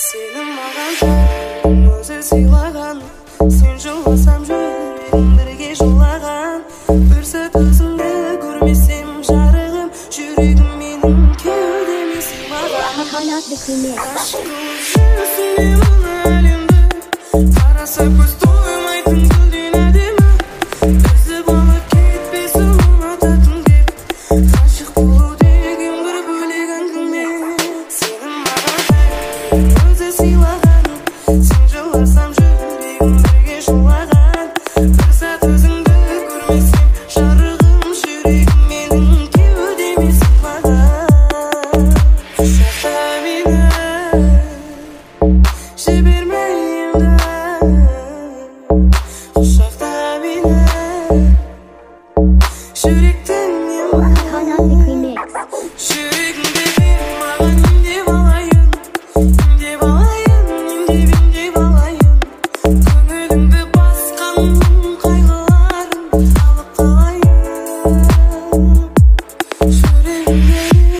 Seni mаған өзі сыйлаған, сен жыласам жүрегім бірге жылаған. Бір сәт өзіңді көрмесем жарығым, жүрегім менің кеудеме сыйлаған. Ғашық болып жүрсің мен мына әлемді, қараса көз